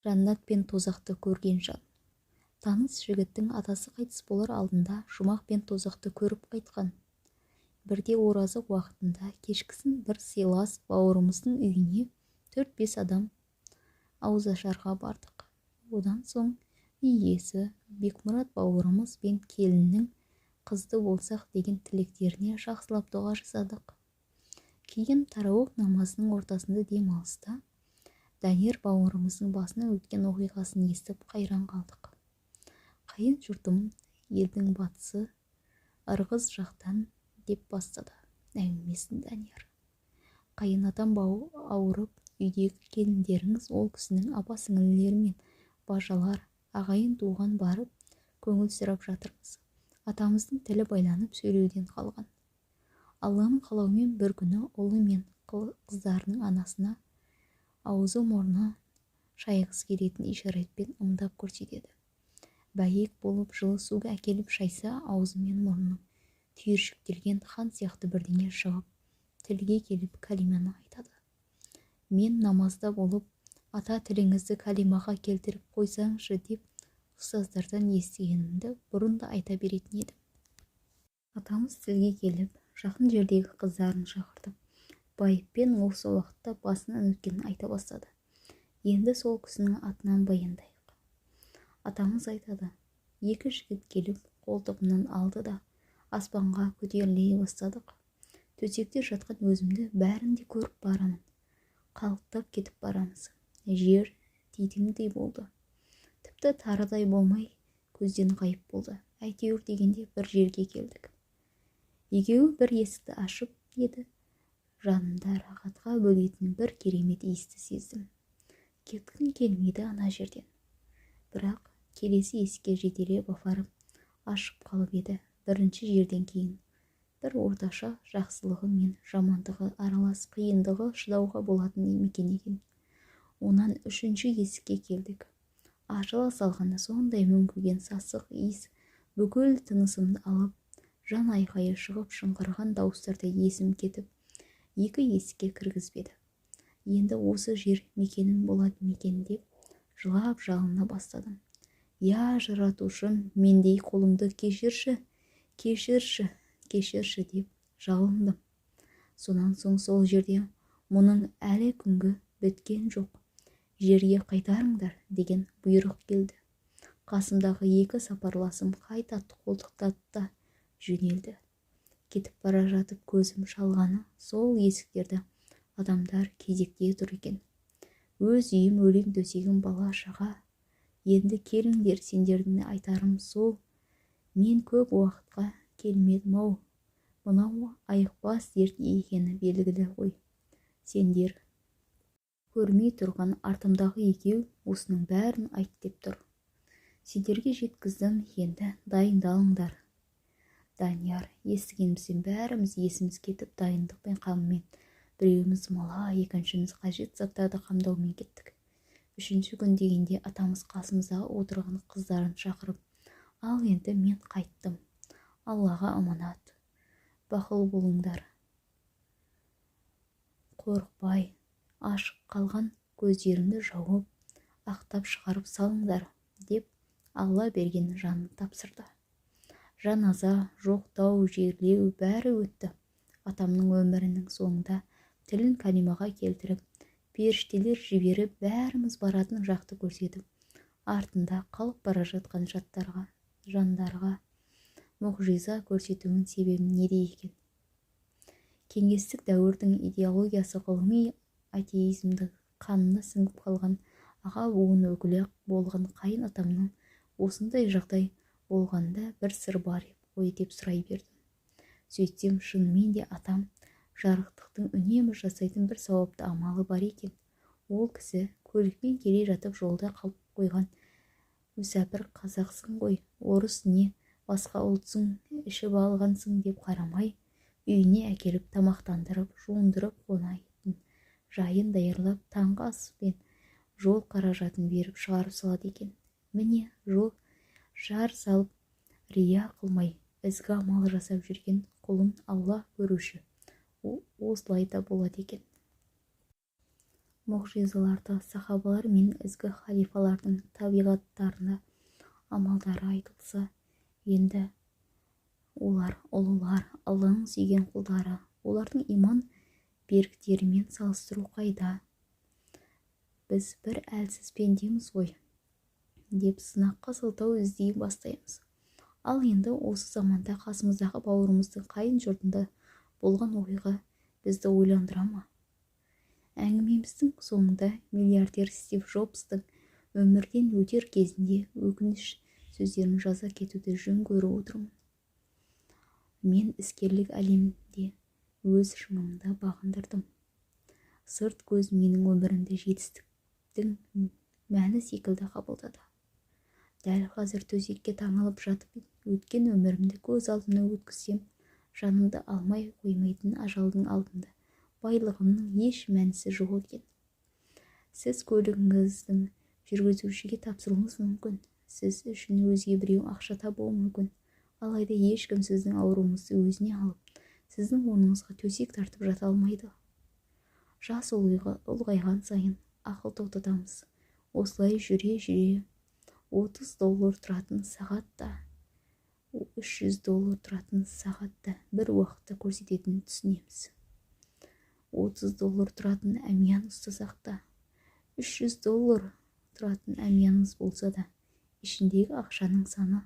Жәннат пен тозақты көрген жан. Таныс жігіттің атасы қайтыс болар алдында жұмақ пен тозақты көріп қайтқан. Бірде оразы уақытында кешкісін бір сыйлас бауырымыздың үйіне 4-5 адам ауызашарға бардық. Одан соң үй иесі Бекмұрат бауырымыз бен келіннің қызды болсақ деген тілектеріне жақсылап дұға жасадық. Кейін тарауық намазының ортасында демалыста Данияр бауырымыздың басына өткен оқиғасын естіп қайран қалдық. Қайын жұртым елдің батысы ырғыз жақтан деп бастады әңгімесін Данияр. Қайын атам ауырып, үйдегі келіндеріңіз ол кісінің апа-сіңлілері мен бажалар, ағайын туған барып көңіл сұрап жатырмыз. Атамыздың тілі байланып сөйлеуден қалған. Алланың қалауымен бір күні ұлы мен қыздарының анасына аузы мұрны шайғысы келетін ишаратпен ымдап көрсетеді. Бәйек болып жылы суға әкеліп шайса, аузы мен мұрнының түйіршіктелген қан сияқты бірдеңе шығып, тілге келіп кәлиманы айтады. Мен намазда болып, ата тіліңізді кәлимаға келтіріп қойсаңшы деп ұстаздардан естігенімді бұрын да айта беретін едім. Атамыз тілге келіп, жақын жердегі қыздарын шақыртып, байыппен осы уақытта басынан өткенін айта бастады. Енді сол кісінің атынан баяндайық. Атамыз айтады, 2 жігіт келіп, қолтығымнан алды да, аспанға көтеріле бастадық. Төсекте жатқан өзімді бәрін де көріп барамын. Қалықтап кетіп барамыз. Жер титімдей болды. Тіпті тарыдай болмай, көзден ғайып болды. Әйтеуір дегенде бір жерге келдік. Екеуі бір есікті ашып еді. Жанымда рахатқа бөлетін бір керемет иісті сездім. Кеткім келмейді ана жерден. Бірақ келесі есікке жетелеп апарып ашып қалып еді. Бірінші жерден кейін бір орташа жақсылығы мен жамандығы аралас қиындығы шыдауға болатын мекен екен. Онан 3-ші есікке келдік. Ашыла салғанда сондай мүңкіген сасық иіс бүкіл тынысымды алып, жан айқайы шығып шыңғырған дауыстарда есім кетіп, 2 есікке кіргізбеді. Енді осы жер мекенім болады мекен деп жылап жалына бастадым. Я жаратушым, мендей қолымды кешірші, кешірші, кешірші деп жалындым. Сонан соң сол жерде мұның әлі күнгі біткен жоқ. Жерге қайтарыңдар деген бұйрық келді. Қасымдағы 2 сапарласым қайта қолтықтады да жөнелді. Кетіп бара жатып көзім шалғаны сол есіктерді адамдар кезекте тұр екен. Өз үйім, өлең төсегім, бала шаға. Енді келіңдер, сендердің айтарым сол. Мен көп уақытқа келмедім-ау. Мынау айықпас дерт екені белгілі ғой. Сендер көрмей тұрған артымдағы екеу осының бәрін айт деп тұр. Сендерге жеткіздім, енді дайындалыңдар. Данияр, естігенімізден бәріміз есіміз кетіп, дайындықпен қаммен. Біреуіміз мала, екіншіміз қажет заттарды қамдаумен кеттік. 3-ші күн дегенде атамыз қасымызда отырған қыздарын шақырып, ал енді мен қайттым. Аллаға аманат. Бақыл болыңдар. Қорықпай, ашық қалған көздеріңді жауып, ақтап шығарып салыңдар, деп Алла берген жанын тапсырды. Жаназа, жоқтау, жерлеу бәрі өтті. Атамның өмірінің соңында тілін кәлимаға келтіріп, періштелер жіберіп, бәріміз баратын жақты көрсетіп, артында қалып бара жатқан жандарға мұғжиза көрсетуінің себебі неде екен? Кеңестік дәуірдің идеологиясы ғылыми атеизмді қанына сіңіп қалған аға буын өкілі болған қайын атамның осындай жағдай болғанда бір сыр бар ғой деп сұрай бердім. Сөйтсем, шынымен де атам жарықтықтың үнемі жасайтын бір сауапты амалы бар екен. Ол кісі көлікпен келе жатып жолда қалып қойған мүсәпір қазақсың ғой, орыс не басқа ұлтсың, ішіп алғансың деп қарамай, үйіне әкеліп тамақтандырып, жуындырып қонайтын, жайын даярлап, таңғы ас пен жол қаражатын беріп шығарып салады екен. Міне, жол жар салып, рия қылмай, ізгі амал жасап жүрген құлын Алла көруші. Осылай да болады екен. мұғжизаларды, сахабалар мен ізгі халифалардың табиғаттарына амалдары айтылса, енді олар ұлылар, Алланың сүйген құлдары, олардың иман беріктерімен салыстыру қайда? Біз бір әлсіз пендеміз ғой, деп сынаққа сылтау іздей бастаймыз. Ал енді осы заманда қасымыздағы бауырымыздың қайын жұртында болған оқиға бізді ойландыра ма? Әңгімеміздің соңында миллиардер Стив Джобстың өмірден өтер кезінде өкініш сөздерін жаза кетуді жөн көріп отырмын. Мен іскерлік әлемде өз шыңымды бағындырдым. Сырт көз менің өмірімді жетістіктің мәні секілді қабылдады. Дәл қазір төсекке таңылып жатып өткен өмірімді көз алдымнан өткізсем, жанымды алмай қоймайтын ажалдың алдында байлығымның еш мәнісі жоқ екен. Сіз көлігіңіздің жүргізушіге тапсыруыңыз мүмкін. Сіз үшін өзге біреу ақша табуы мүмкін. Алайда ешкім сіздің ауруыңызды өзіне алып, сіздің орныңызға төсек тартып жата алмайды. Жас ұлғайған сайын ақыл тоқтатамыз. Осылай жүре-жүре $30 тұратын сағат та, $300 тұратын сағат та бір уақытта көрсететінін түсінеміз. $30 тұратын әмиян ұстасақ та, $300 тұратын әмиянымыз болса да, ішіндегі ақшаның саны